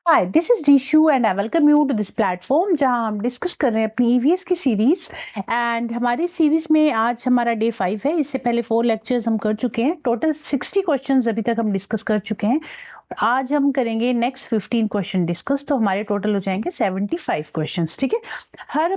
Hi, this is Jishu and I welcome you to this platform जहां हम discuss कर रहे हैं अपनी ईवीएस की सीरीज। एंड हमारी सीरीज में आज हमारा डे 5 है। इससे पहले 4 लेक्चर्स हम कर चुके हैं। टोटल 60 क्वेश्चंस अभी तक हम डिस्कस कर चुके हैं। आज हम करेंगे नेक्स्ट 15 क्वेश्चन डिस्कस, तो हमारे टोटल हो जाएंगे 75 क्वेश्चंस। ठीक है, हर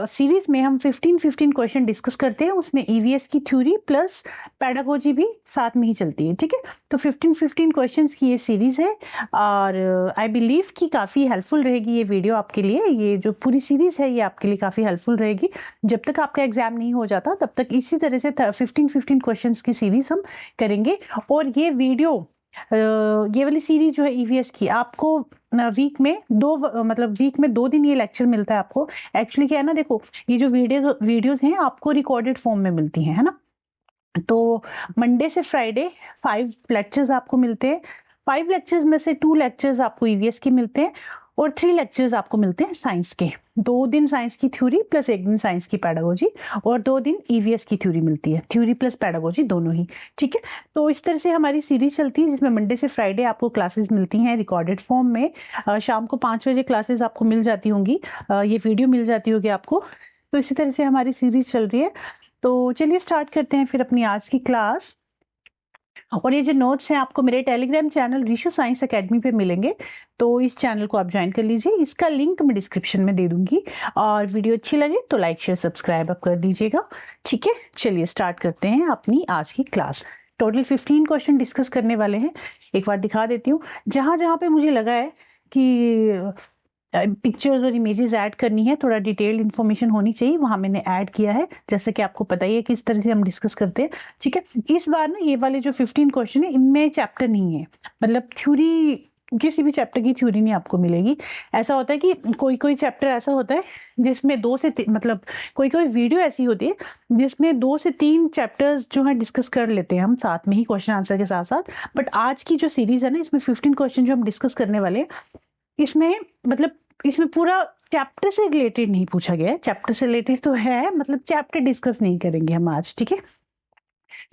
सीरीज में हम 15 क्वेश्चन डिस्कस करते हैं। उसमें ईवीएस की थ्योरी प्लस पेडागोजी भी साथ में ही चलती है। ठीक है, तो 15 क्वेश्चंस की ये सीरीज है और आई बिलीव कि काफ़ी हेल्पफुल रहेगी ये वीडियो आपके लिए। ये जो पूरी सीरीज है ये आपके लिए काफ़ी हेल्पफुल रहेगी। जब तक आपका एग्जाम नहीं हो जाता तब तक इसी तरह से 15 क्वेश्चंस की सीरीज हम करेंगे। और ये वीडियो ये वाली सीरीज जो है ईवीएस की, आपको वीक में वीक में 2 दिन ये लेक्चर मिलता है आपको। एक्चुअली क्या है ना, देखो ये जो वीडियोस हैं आपको रिकॉर्डेड फॉर्म में मिलती हैं, है ना। तो मंडे से फ्राइडे 5 लेक्चर्स आपको मिलते हैं। 5 लेक्चर्स में से 2 लेक्चर्स आपको ईवीएस के मिलते हैं और 3 लेक्चर्स आपको मिलते हैं साइंस के। 2 दिन साइंस की थ्योरी प्लस 1 दिन साइंस की पेडागोजी और 2 दिन ईवीएस की थ्योरी मिलती है, थ्योरी प्लस पेडागोजी दोनों ही। ठीक है, तो इस तरह से हमारी सीरीज चलती है जिसमें मंडे से फ्राइडे आपको क्लासेस मिलती हैं रिकॉर्डेड फॉर्म में। शाम को 5 बजे क्लासेस आपको मिल जाती होंगी, ये वीडियो मिल जाती होगी आपको। तो इसी तरह से हमारी सीरीज चल रही है। तो चलिए स्टार्ट करते हैं फिर अपनी आज की क्लास। और ये जो नोट्स हैं आपको मेरे Telegram channel Rishu science academy पे मिलेंगे, तो इस चैनल को आप ज्वाइन कर लीजिए। इसका लिंक मैं डिस्क्रिप्शन में दे दूंगी। और वीडियो अच्छी लगे तो लाइक शेयर सब्सक्राइब आप कर दीजिएगा। ठीक है, चलिए स्टार्ट करते हैं अपनी आज की क्लास। टोटल 15 क्वेश्चन डिस्कस करने वाले हैं। एक बार दिखा देती हूँ, जहां जहां पे मुझे लगा है कि पिक्चर्स और इमेजेस ऐड करनी है, थोड़ा डिटेल्ड इन्फॉर्मेशन होनी चाहिए, वहां मैंने ऐड किया है। जैसे कि आपको पता ही है किस तरह से हम डिस्कस करते हैं। ठीक है, इस बार ना ये वाले जो 15 क्वेश्चन है इनमें चैप्टर नहीं है, मतलब थ्योरी, किसी भी चैप्टर की थ्योरी नहीं आपको मिलेगी। ऐसा होता है कि कोई कोई चैप्टर ऐसा होता है जिसमें कोई कोई वीडियो ऐसी होती है जिसमें 2 से 3 चैप्टर्स जो है डिस्कस कर लेते हैं हम साथ में ही, क्वेश्चन आंसर के साथ साथ। बट आज की जो सीरीज है ना, इसमें 15 क्वेश्चन जो हम डिस्कस करने वाले हैं, इसमें पूरा चैप्टर से रिलेटेड नहीं पूछा गया है। चैप्टर से रिलेटेड तो है, मतलब चैप्टर डिस्कस नहीं करेंगे हम आज। ठीक है,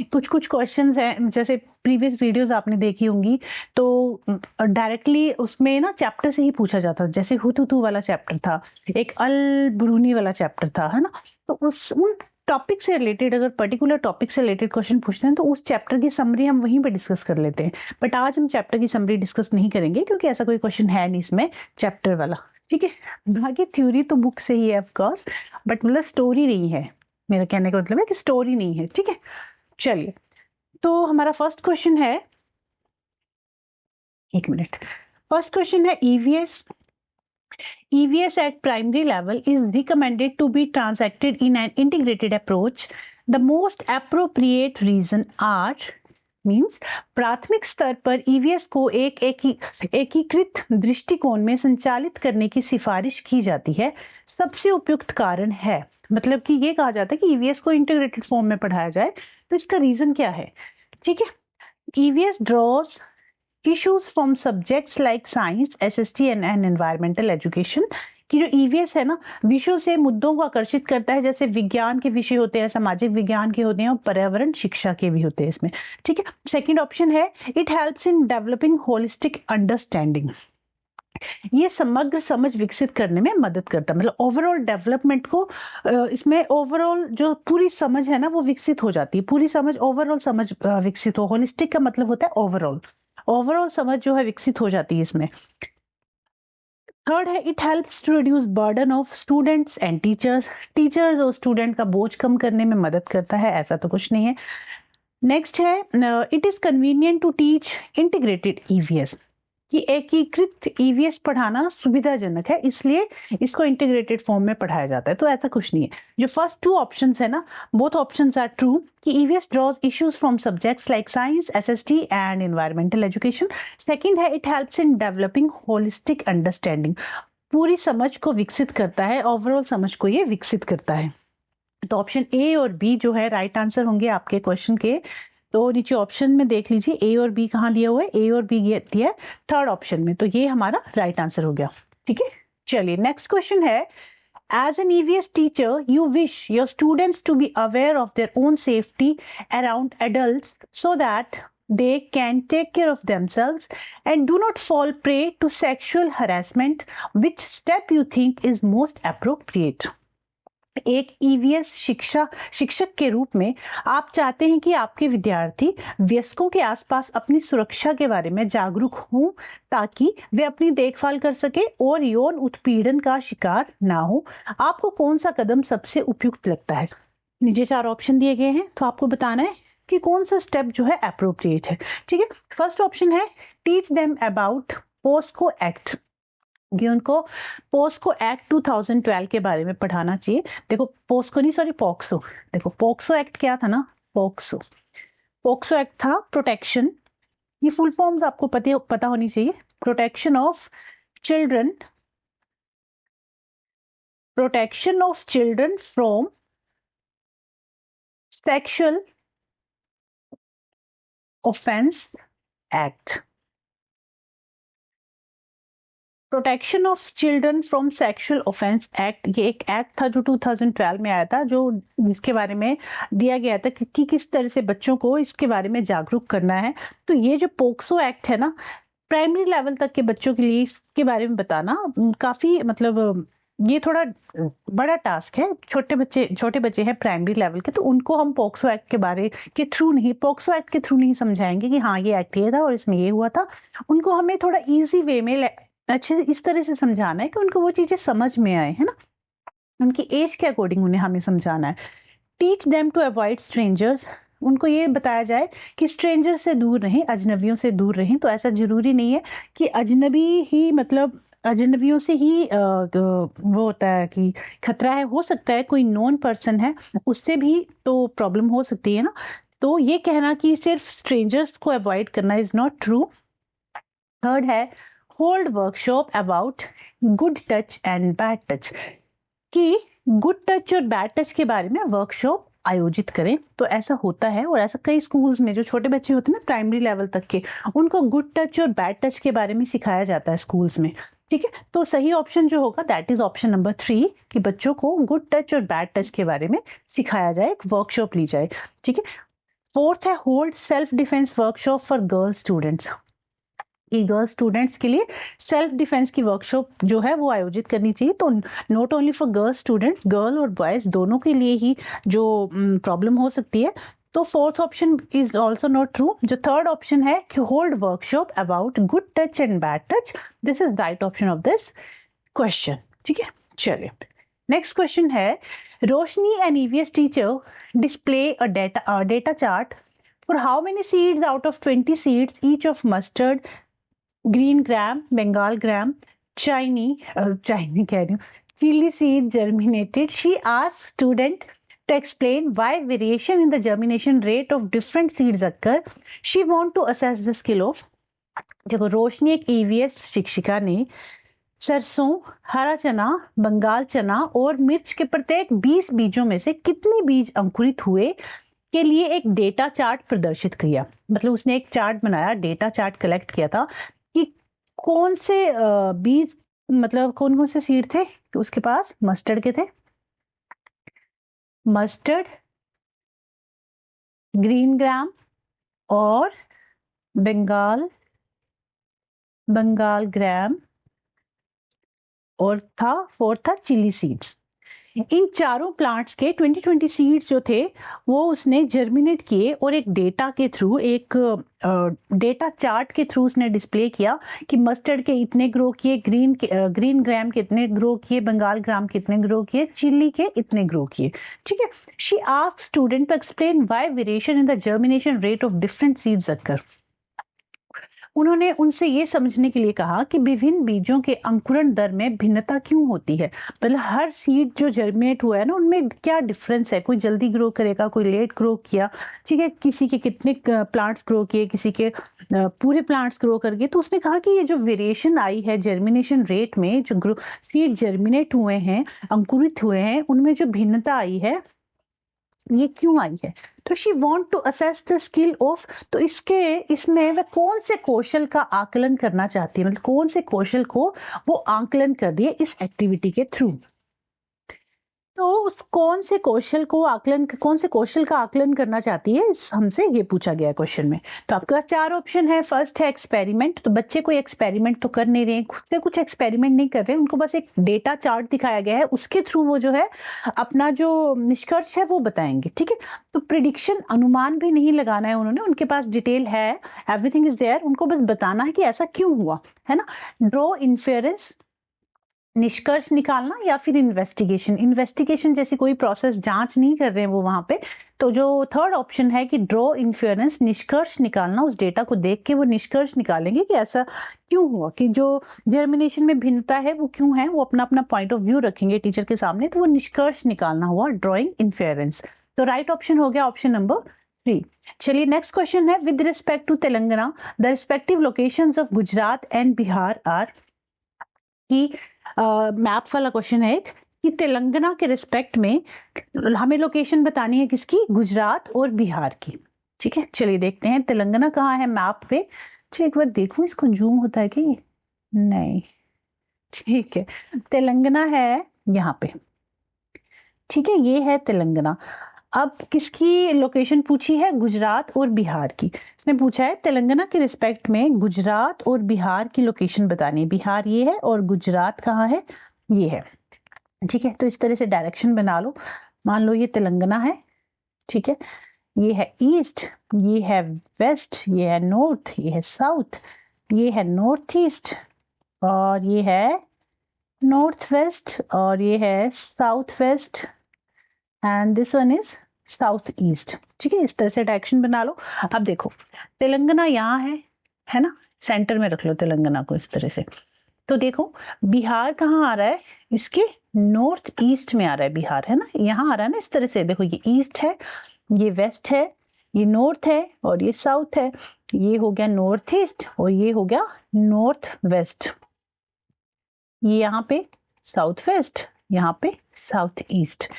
कुछ कुछ क्वेश्चंस हैं, जैसे प्रीवियस वीडियोस आपने देखी होंगी तो डायरेक्टली उसमें ना चैप्टर से ही पूछा जाता, जैसे हुतुतु वाला चैप्टर था, एक अल ब्रूनी वाला चैप्टर था, है ना। तो उन टॉपिक से रिलेटेड, अगर पर्टिकुलर टॉपिक से रिलेटेड क्वेश्चन पूछते हैं तो उस चैप्टर की समरी हम वहीं पे डिस्कस कर लेते हैं। बट आज हम चैप्टर की समरी डिस्कस नहीं करेंगे क्योंकि ऐसा कोई क्वेश्चन है नहीं इसमें चैप्टर वाला। ठीक है, बाकी थ्योरी तो बुक से ही है ऑफकोर्स, बट मतलब स्टोरी नहीं है। मेरा कहने का मतलब है कि स्टोरी नहीं है। ठीक है, चलिए, तो हमारा फर्स्ट क्वेश्चन है, एक मिनट। फर्स्ट क्वेश्चन है EVS at primary level is recommended to be transacted in an integrated approach. The most appropriate reason are means प्राथमिक स्तर पर ईवीएस को एक एकीकृत दृष्टिकोण में संचालित करने की सिफारिश की जाती है। सबसे उपयुक्त कारण है, मतलब कि ये कहा जाता है कि ईवीएस को इंटीग्रेटेड फॉर्म में पढ़ाया जाए, तो इसका रीजन क्या है। ठीक है, EVS draws issues from subjects like science, SST and environmental education। कि जो ईवीएस है ना, विषयों से मुद्दों को आकर्षित करता है, जैसे विज्ञान के विषय होते हैं, सामाजिक विज्ञान के होते हैं और पर्यावरण शिक्षा के भी होते हैं इसमें। ठीक है, सेकंड ऑप्शन है it helps in developing holistic understanding. ये समग्र समझ विकसित करने में मदद करता है, मतलब ओवरऑल डेवलपमेंट को, इसमें ओवरऑल जो पूरी समझ है ना वो विकसित हो जाती है। पूरी समझ, ओवरऑल समझ विकसित हो, होलिस्टिक का मतलब होता है ओवरऑल समझ जो है विकसित हो जाती है इसमें। Third is it helps to reduce burden of students and teachers और स्टूडेंट का बोझ कम करने में मदद करता है, ऐसा तो कुछ नहीं है। Next is it is convenient to teach integrated EVS, कि एकीकृत ईवीएस पढ़ाना सुविधाजनक है, इसलिए इसको इंटीग्रेटेड फॉर्म में पढ़ाया जाता है। तो ऐसा कुछ नहीं है। जो फर्स्ट 2 ऑप्शंस है ना, बोथ ऑप्शंस आर ट्रू, कि EVS draws issues from subjects like science, SST and environmental education. Second है it helps in developing holistic understanding, पूरी समझ को विकसित करता है, ओवरऑल समझ को ये विकसित करता है। तो ऑप्शन ए और बी जो है राइट आंसर होंगे आपके क्वेश्चन के। तो नीचे ऑप्शन में देख लीजिए ए और बी कहाँ दिया हुआ है, ए और बी दिया है थर्ड ऑप्शन में, तो ये हमारा राइट आंसर हो गया। ठीक है, चलिए next question is as an EVS teacher you wish your students to be aware of their own safety around adults so that they can take care of themselves and do not fall prey to sexual harassment, which step you think is most appropriate? एक EVS शिक्षक के रूप में आप चाहते हैं कि आपके विद्यार्थी वयस्कों के आसपास अपनी सुरक्षा के बारे में जागरूक हों ताकि वे अपनी देखभाल कर सके और यौन उत्पीड़न का शिकार ना हो। आपको कौन सा कदम सबसे उपयुक्त लगता है? नीचे 4 ऑप्शन दिए गए हैं, तो आपको बताना है कि कौन सा स्टेप जो है अप्रोप्रिएट है। ठीक है, first option is teach them about POCSO act, कि उनको पोस्को एक्ट 2012 के बारे में पढ़ाना चाहिए। देखो पोस्को नहीं, सॉरी पॉक्सो। देखो पॉक्सो एक्ट क्या था ना, पॉक्सो एक्ट था प्रोटेक्शन, ये फुल फॉर्म्स आपको पता होनी चाहिए, protection of children from sexual offence act. Protection of children from sexual offence act, ये एक एक्ट था जो 2012 में आया था, जो इसके बारे में दिया गया था कि किस तरह से बच्चों को इसके बारे में जागरूक करना है। तो ये जो पोक्सो एक्ट है ना, प्राइमरी लेवल तक के बच्चों के लिए इसके बारे में बताना काफी मतलब ये थोड़ा बड़ा टास्क है। छोटे बच्चे हैं प्राइमरी लेवल के, तो उनको हम पोक्सो एक्ट के बारे के थ्रू नहीं, पोक्सो एक्ट के थ्रू नहीं समझाएंगे कि हाँ ये एक्ट ये था और इसमें ये हुआ था। उनको हमें थोड़ा इजी वे में अच्छे इस तरह से समझाना है कि उनको वो चीजें समझ में आए, है ना, उनकी एज के अकॉर्डिंग उन्हें हमें समझाना है। Teach them to avoid strangers, उनको ये बताया जाए कि स्ट्रेंजर से दूर रहें, अजनबियों से दूर रहें। तो ऐसा जरूरी नहीं है कि अजनबी ही मतलब अजनबियों से ही वो होता है कि खतरा है, हो सकता है कोई नॉन पर्सन है उससे भी तो प्रॉब्लम हो सकती है ना। तो ये कहना कि सिर्फ स्ट्रेंजर्स को अवॉइड करना इज नॉट ट्रू। थर्ड है hold workshop about good touch and bad touch, कि गुड टच और बैड टच के बारे में वर्कशॉप आयोजित करें। तो ऐसा होता है और ऐसा कई स्कूल्स में जो छोटे बच्चे होते हैं ना प्राइमरी लेवल तक के, उनको गुड टच और बैड टच के बारे में सिखाया जाता है स्कूल्स में। ठीक है, तो सही ऑप्शन जो होगा दैट इज ऑप्शन नंबर 3, कि बच्चों को गुड टच और बैड टच के बारे में सिखाया जाए, वर्कशॉप ली जाए। ठीक है, फोर्थ है hold self defence workshop for girl students, कि गर्ल स्टूडेंट्स के लिए सेल्फ डिफेंस की वर्कशॉप जो है वो आयोजित करनी चाहिए। तो not only for girl students, girl और बॉयज दोनों के लिए ही जो प्रॉब्लम हो सकती है। तो fourth option is also not true. जो थर्ड ऑप्शन है कि hold workshop about good touch and bad touch, this is right option of this question. ठीक है, चलिए नेक्स्ट क्वेश्चन है Roshni an EVS teacher display a data chart for how many seeds out of 20 seeds each of mustard, green gram, Bengal gram, चाइनी कह रही हूँ, chili seed germinated. She asked student to explain why variation in the germination rate of different seeds occur. She want to assess the skill of, देखो रोशनी एक EVS शिक्षिका ने सरसों, हरा चना, बंगाल चना और मिर्च के प्रत्येक 20 बीजों में से कितने बीज अंकुरित हुए के लिए एक डेटा चार्ट प्रदर्शित किया। मतलब उसने एक चार्ट बनाया, डेटा चार्ट कलेक्ट किया था कि कौन से बीज, मतलब कौन कौन से सीड थे उसके पास। मस्टर्ड के थे, मस्टर्ड, ग्रीन ग्राम और बंगाल ग्राम, और था फोर्थ था चिली सीड्स। इन चारों प्लांट्स के 2020 सीड्स जो थे वो उसने जर्मिनेट किए और एक डेटा के थ्रू, एक डेटा चार्ट के थ्रू उसने डिस्प्ले किया कि मस्टर्ड के इतने ग्रो किए, ग्रीन ग्राम के इतने ग्रो किए, बंगाल ग्राम के इतने ग्रो किए, चिल्ली के इतने ग्रो किए। ठीक है, she asked student to explain why variation in the germination rate of different seeds occur. उन्होंने उनसे ये समझने के लिए कहा कि विभिन्न बीजों के अंकुरण दर में भिन्नता क्यों होती है, मतलब हर सीड जो जर्मिनेट हुआ है ना उनमें क्या डिफरेंस है, कोई जल्दी ग्रो करेगा, कोई लेट ग्रो किया। ठीक है, किसी के कितने प्लांट्स ग्रो किए, किसी के पूरे प्लांट्स ग्रो कर गए। तो उसने कहा कि ये जो वेरिएशन आई है जर्मिनेशन रेट में, जो सीड जर्मिनेट हुए हैं, अंकुरित हुए हैं, उनमें जो भिन्नता आई है ये क्यों आई है। तो she want to assess the skill of, तो इसमें वह कौन से कौशल का आकलन करना चाहती है, मतलब कौन से कौशल को वो आकलन कर रही है इस एक्टिविटी के थ्रू। तो उस कौन से कौशल का आकलन करना चाहती है, हमसे ये पूछा गया है क्वेश्चन में। तो आपके पास 4 ऑप्शन है। फर्स्ट है एक्सपेरिमेंट, तो बच्चे कोई एक्सपेरिमेंट तो कर नहीं रहे हैं, खुद से कुछ एक्सपेरिमेंट नहीं कर रहे, उनको बस एक डेटा चार्ट दिखाया गया है, उसके थ्रू वो जो है अपना जो निष्कर्ष है वो बताएंगे, ठीक है। तो प्रिडिक्शन, अनुमान भी नहीं लगाना है उन्होंने, उनके पास डिटेल है, एवरीथिंग इज देयर, उनको बस बताना है कि ऐसा क्यों हुआ, है ना। ड्रॉ इन्फेरेंस, निष्कर्ष निकालना, या फिर इन्वेस्टिगेशन जैसी कोई प्रोसेस, जांच नहीं कर रहे हैं वो वहां पे। तो जो थर्ड ऑप्शन है कि ड्रॉ इन्फ्रेंस, निष्कर्ष निकालना, उस डेटा को देख के वो निष्कर्ष निकालेंगे कि ऐसा क्यों हुआ, कि जो जर्मिनेशन में भिन्नता है वो क्यों है, वो अपना अपना पॉइंट ऑफ व्यू रखेंगे टीचर के सामने, तो वो निष्कर्ष निकालना हुआ ड्रॉइंग इन्फेरेंस। तो राइट ऑप्शन हो गया ऑप्शन नंबर 3। चलिए नेक्स्ट क्वेश्चन है, with respect to Telangana the respective locations of Gujarat and Bihar are, कि मैप वाला क्वेश्चन है एक, कि तेलंगाना के रिस्पेक्ट में हमें लोकेशन बतानी है किसकी, गुजरात और बिहार की, ठीक है। चलिए देखते हैं तेलंगाना कहाँ है मैप पे। चलिए एक बार देखूं, इसको जूम होता है क्या ये, नहीं, ठीक है। तेलंगाना है यहाँ पे, ठीक है, ये है तेलंगाना। अब किसकी लोकेशन पूछी है, गुजरात और बिहार की। इसने पूछा है तेलंगाना के रिस्पेक्ट में गुजरात और बिहार की लोकेशन बतानी है। बिहार ये है और गुजरात कहाँ है, ये है, ठीक है। तो इस तरह से डायरेक्शन बना लो। मान लो ये तेलंगाना है, ठीक है, ये है ईस्ट, ये है वेस्ट, ये है नॉर्थ, ये है साउथ, ये है नॉर्थ ईस्ट, और ये है नॉर्थ वेस्ट, और ये है south west, and this one is south east, ठीक है। इस तरह से डायरेक्शन बना लो। अब देखो तेलंगाना यहाँ है ना, सेंटर में रख लो तेलंगाना को इस तरह से। तो देखो बिहार कहाँ आ रहा है, इसके नॉर्थ ईस्ट में आ रहा है बिहार, है ना, यहाँ आ रहा है ना इस तरह से। देखो ये ईस्ट है, ये वेस्ट है, ये नॉर्थ है, और ये साउथ है। ये हो गया नॉर्थ ईस्ट और ये हो गया नॉर्थ वेस्ट। ये यहाँ पे साउथ वेस्ट, यहाँ पे साउथ ईस्ट।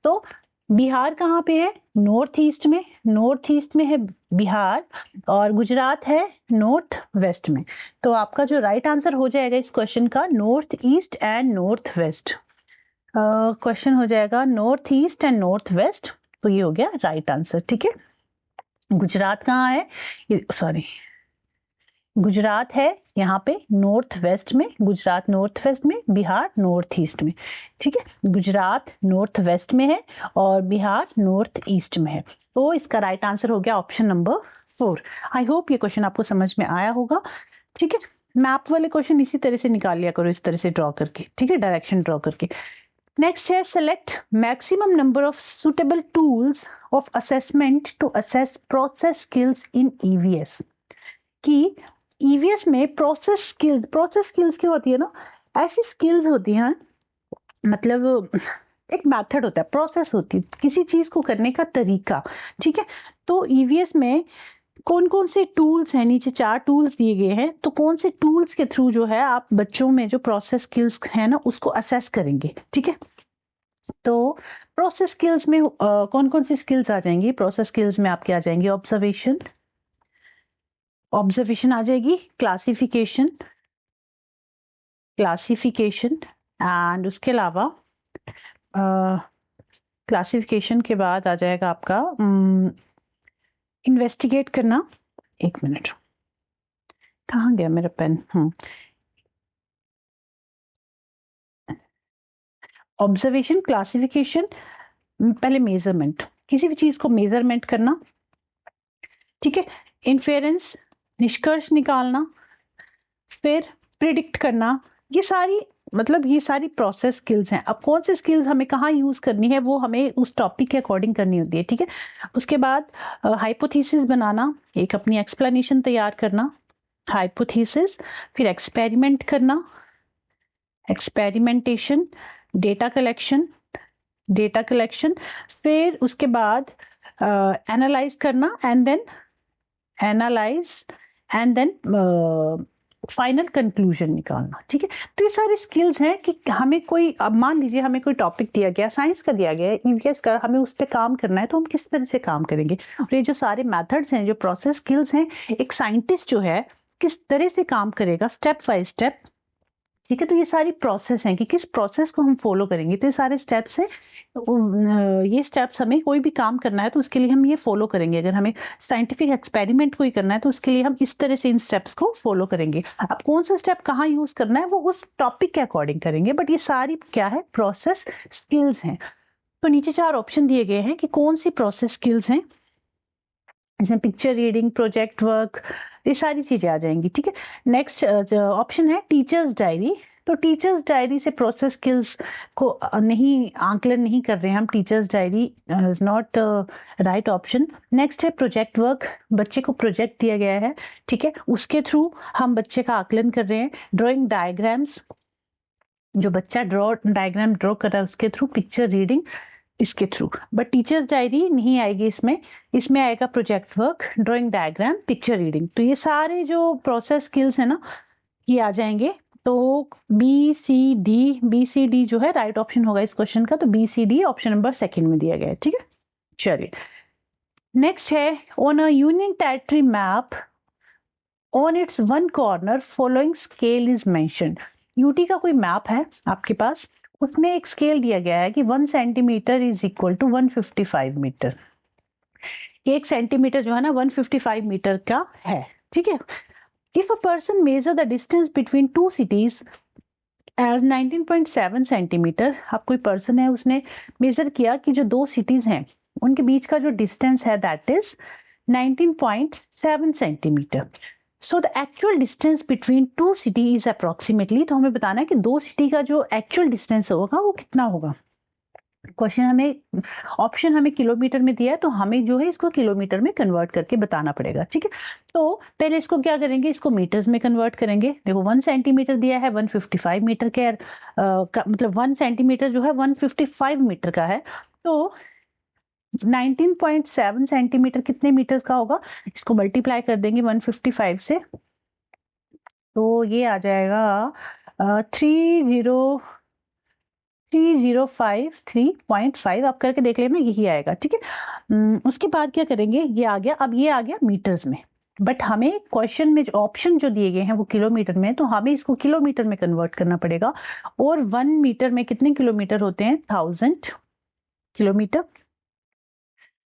तो बिहार कहाँ पे है, नॉर्थ ईस्ट में, नॉर्थ ईस्ट में है बिहार, और गुजरात है नॉर्थ वेस्ट में। तो आपका जो राइट आंसर हो जाएगा इस क्वेश्चन का, north east and north west. Question हो जाएगा north east and north west, तो ये हो गया राइट आंसर, ठीक है। गुजरात कहाँ है, सॉरी, गुजरात है यहाँ पे नॉर्थ वेस्ट में, गुजरात नॉर्थ वेस्ट में, बिहार नॉर्थ ईस्ट में, ठीक है। गुजरात नॉर्थ वेस्ट में है और बिहार नॉर्थ ईस्ट में है। तो इसका राइट आंसर हो गया ऑप्शन नंबर 4। आई होप ये क्वेश्चन आपको समझ में आया होगा, ठीक है। मैप वाले क्वेश्चन इसी तरह से निकाल लिया करो, इस तरह से ड्रॉ करके, ठीक है, डायरेक्शन ड्रॉ करके। नेक्स्ट है, select maximum number of suitable tools of assessment to assess process skills in EVS. कि ईवीएस में प्रोसेस स्किल्स क्या होती है ना, ऐसी स्किल्स होती हैं, मतलब एक मेथड होता है, प्रोसेस होती है किसी चीज को करने का तरीका, ठीक है। तो ईवीएस में कौन कौन से टूल्स हैं, नीचे 4 टूल्स दिए गए हैं, तो कौन से टूल्स के थ्रू जो है आप बच्चों में जो प्रोसेस स्किल्स है ना उसको असेस करेंगे, ठीक है। तो प्रोसेस स्किल्स में कौन कौन सी स्किल्स आ जाएंगी, प्रोसेस स्किल्स में आपके आ जाएंगे ऑब्जर्वेशन आ जाएगी, क्लासिफिकेशन एंड उसके अलावा क्लासिफिकेशन के बाद आ जाएगा आपका इन्वेस्टिगेट करना। एक मिनट, कहाँ गया मेरा पेन, ऑब्जर्वेशन, क्लासिफिकेशन, पहले मेजरमेंट, किसी भी चीज को मेजरमेंट करना, ठीक है। इन्फेरेंस, निष्कर्ष निकालना, फिर प्रिडिक्ट करना, ये सारी प्रोसेस स्किल्स हैं। अब कौन से स्किल्स हमें कहाँ यूज करनी है वो हमें उस टॉपिक के अकॉर्डिंग करनी होती है, ठीक है। उसके बाद हाइपोथेसिस बनाना, एक अपनी एक्सप्लेनेशन तैयार करना, हाइपोथेसिस, फिर एक्सपेरिमेंट करना, एक्सपेरिमेंटेशन, डेटा कलेक्शन, फिर उसके बाद एनालाइज करना, एंड देन फाइनल कंक्लूजन निकालना, ठीक है। तो ये सारी स्किल्स हैं कि हमें कोई, अब मान लीजिए हमें कोई टॉपिक दिया गया, साइंस का दिया गया है, ईवीएस का, हमें उस पर काम करना है, तो हम किस तरह से काम करेंगे। और ये जो सारे मेथड्स हैं, जो प्रोसेस स्किल्स हैं, एक साइंटिस्ट जो है किस तरह से काम करेगा, स्टेप बाय स्टेप, ठीक है। तो ये सारी प्रोसेस हैं कि किस प्रोसेस को हम फॉलो करेंगे, तो ये सारे स्टेप्स हैं। ये स्टेप्स हमें कोई भी काम करना है तो उसके लिए हम ये फॉलो करेंगे। अगर हमें साइंटिफिक एक्सपेरिमेंट कोई करना है तो उसके लिए हम इस तरह से इन स्टेप्स को फॉलो करेंगे। अब कौन सा स्टेप कहाँ यूज करना है वो उस टॉपिक के अकॉर्डिंग करेंगे, बट ये सारी क्या है, प्रोसेस स्किल्स हैं। तो नीचे 4 ऑप्शन दिए गए हैं कि कौन सी प्रोसेस स्किल्स हैं, जैसे पिक्चर रीडिंग, प्रोजेक्ट वर्क, ये सारी चीजें आ जाएंगी। ठीक है। नेक्स्ट ऑप्शन है टीचर्स डायरी। तो टीचर्स डायरी से प्रोसेस स्किल्स को नहीं आंकलन नहीं कर रहे हैं हम, teachers diary is not right option. Next है प्रोजेक्ट वर्क, बच्चे को प्रोजेक्ट दिया गया है, ठीक है, उसके थ्रू हम बच्चे का आकलन कर रहे हैं। ड्राइंग डायग्राम्स, जो बच्चा डायग्राम ड्रॉ कर रहा है उसके थ्रू। पिक्चर रीडिंग इसके थ्रू, बट टीचर्स डायरी नहीं आएगी इसमें। इसमें आएगा project work, drawing diagram, picture reading. तो ये सारे जो प्रोसेस स्किल्स है ना ये आ जाएंगे। तो बी सी डी जो है राइट ऑप्शन होगा इस क्वेश्चन का। तो B C D option number 2 में दिया गया है। ठीक है, चलिए नेक्स्ट है on a union territory map on it's one corner following scale is mentioned. UT का कोई मैप है आपके पास, उसमें एक स्केल दिया गया है कि 1 centimetre is equal to 155 metre. 1 centimetre जो है ना 155 मीटर का है। ठीक है। If a person measure the distance between 2 cities as 19.7 centimetre, अब कोई पर्सन है उसने मेजर किया कि जो 2 सिटीज हैं उनके बीच का जो डिस्टेंस है that is 19.7 centimetre. So the actual distance between 2 city is approximately, तो हमें बताना है कि 2 सिटी का जो एक्चुअल डिस्टेंस होगा वो कितना होगा। क्वेश्चन हमें ऑप्शन हमें किलोमीटर में दिया है तो हमें जो है इसको किलोमीटर में कन्वर्ट करके बताना पड़ेगा। ठीक है। तो पहले इसको क्या करेंगे, इसको मीटर्स में कन्वर्ट करेंगे। देखो 1 सेंटीमीटर दिया है 155 मीटर के मतलब 1 सेंटीमीटर जो है 155 मीटर का है। तो 19.7 सेंटीमीटर कितने मीटर का होगा, इसको मल्टीप्लाई कर देंगे 155 से, तो ये आ जाएगा 305 आप करके देख लेना, यही आएगा। ठीक है। उसके बाद क्या करेंगे, ये आ गया, अब ये आ गया मीटर्स में, बट हमें क्वेश्चन में जो ऑप्शन जो दिए गए हैं वो किलोमीटर में, तो हमें इसको किलोमीटर में कन्वर्ट करना पड़ेगा। और 1 मीटर में कितने किलोमीटर होते हैं, 1000 किलोमीटर।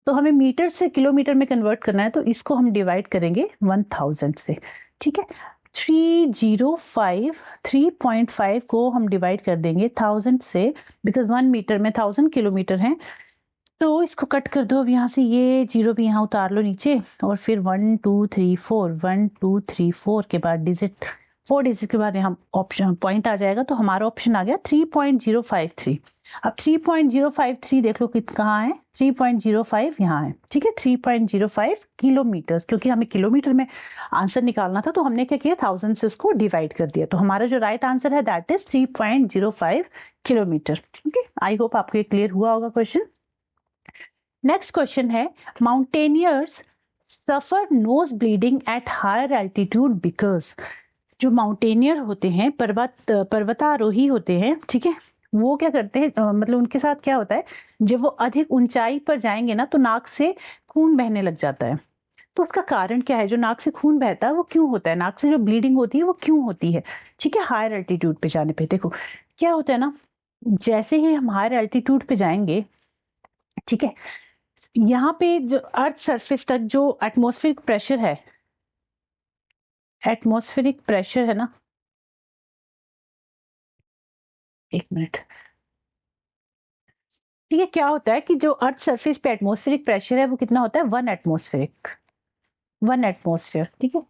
तो हमें मीटर से किलोमीटर में कन्वर्ट करना है, तो इसको हम डिवाइड करेंगे 1000 से। ठीक है। 3.5 को हम डिवाइड कर देंगे 1000 से, बिकॉज 1 मीटर में 1000 किलोमीटर है। तो इसको कट कर दो अब यहाँ से, ये जीरो भी यहाँ उतार लो नीचे, और फिर 1 2 3 4 1 2 3 4 के बाद डिजिट 4 डिजिट के बाद यहाँ ऑप्शन पॉइंट आ जाएगा। तो हमारा ऑप्शन आ गया 3.053। अब 3.053 देख लो कहाँ है, 3.05 यहाँ है। ठीक है, 3.05 किलोमीटर, क्योंकि हमें किलोमीटर में आंसर निकालना था तो हमने क्या किया, 1000 से उसको डिवाइड कर दिया। तो हमारा जो राइट आंसर है that is 3.05 kilometre. Okay, I hope आपको ये क्लियर हुआ होगा क्वेश्चन। नेक्स्ट क्वेश्चन है, mountaineers suffer nose bleeding at higher altitude because. जो माउंटेनियर होते हैं, पर्वतारोही होते हैं, ठीक है, वो क्या करते हैं, मतलब उनके साथ क्या होता है, जब वो अधिक ऊंचाई पर जाएंगे ना तो नाक से खून बहने लग जाता है। तो उसका कारण क्या है, जो नाक से खून बहता है वो क्यों होता है, नाक से जो ब्लीडिंग होती है वो क्यों होती है। ठीक है, हायर एल्टीट्यूड पे जाने पे देखो क्या होता है ना, जैसे ही हम हायर एल्टीट्यूड पे जाएंगे, ठीक है, यहाँ पे जो अर्थ सरफेस तक जो एटमॉस्फेरिक प्रेशर है, एटमॉस्फेरिक प्रेशर है ना, एक मिनट, ठीक है, क्या होता है कि जो अर्थ सरफेस पे एटमॉस्फेरिक प्रेशर है वो कितना होता है, 1 एटमॉस्फेयर। ठीक है,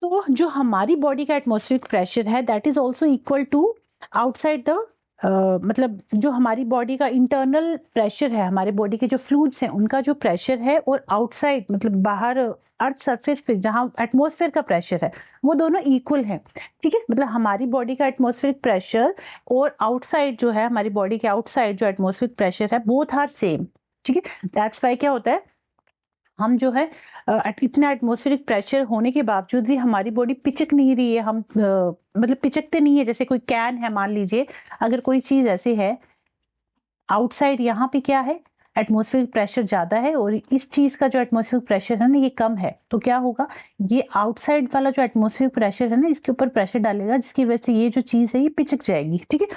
तो जो हमारी बॉडी का एटमॉस्फेरिक प्रेशर है that is also equal to outside the मतलब जो हमारी बॉडी का इंटरनल प्रेशर है, हमारे बॉडी के जो फ्लूइड्स हैं उनका जो प्रेशर है, और आउटसाइड मतलब बाहर अर्थ सरफेस पे जहाँ एटमॉस्फेयर का प्रेशर है वो दोनों इक्वल है। ठीक है, मतलब हमारी बॉडी का एटमॉस्फेरिक प्रेशर और आउटसाइड जो है, हमारी बॉडी के आउटसाइड जो एटमॉस्फेरिक प्रेशर है, बोथ आर सेम। ठीक है, दैट्स वाई क्या होता है, हम जो है इतना एटमॉस्फेरिक प्रेशर होने के बावजूद भी हमारी बॉडी पिचक नहीं रही है, हम मतलब पिचकते नहीं है। जैसे कोई कैन है, मान लीजिए अगर कोई चीज ऐसे है, आउटसाइड यहाँ पे क्या है, एटमॉस्फेरिक प्रेशर ज़्यादा है और इस चीज़ का जो एटमॉस्फेरिक प्रेशर है ना ये कम है, तो क्या होगा, ये आउटसाइड वाला जो एटमॉस्फेरिक प्रेशर है ना इसके ऊपर प्रेशर डालेगा, जिसकी वजह से ये जो चीज़ है ये पिचक जाएगी, ठीक है।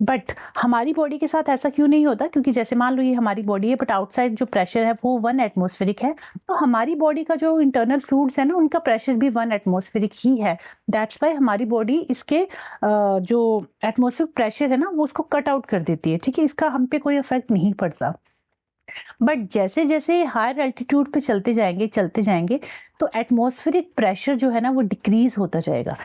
बट हमारी बॉडी के साथ ऐसा क्यों नहीं होता, क्योंकि जैसे मान लो ये हमारी बॉडी है बट आउटसाइड जो प्रेशर है वो 1 एटमॉस्फेरिक है, तो हमारी बॉडी का जो इंटरनल फ्लूइड्स है ना उनका प्रेशर भी 1 एटमॉस्फेरिक ही है। दैट्स वाई हमारी बॉडी इसके जो एटमॉस्फेरिक प्रेशर है ना वो उसको कट आउट कर देती है, ठीक है, इसका हम पे कोई इफेक्ट नहीं पड़ता। बट जैसे जैसे हायर एल्टीट्यूड पे चलते जाएंगे तो एटमॉस्फेरिक प्रेशर जो है ना वो डिक्रीज होता जाएगा।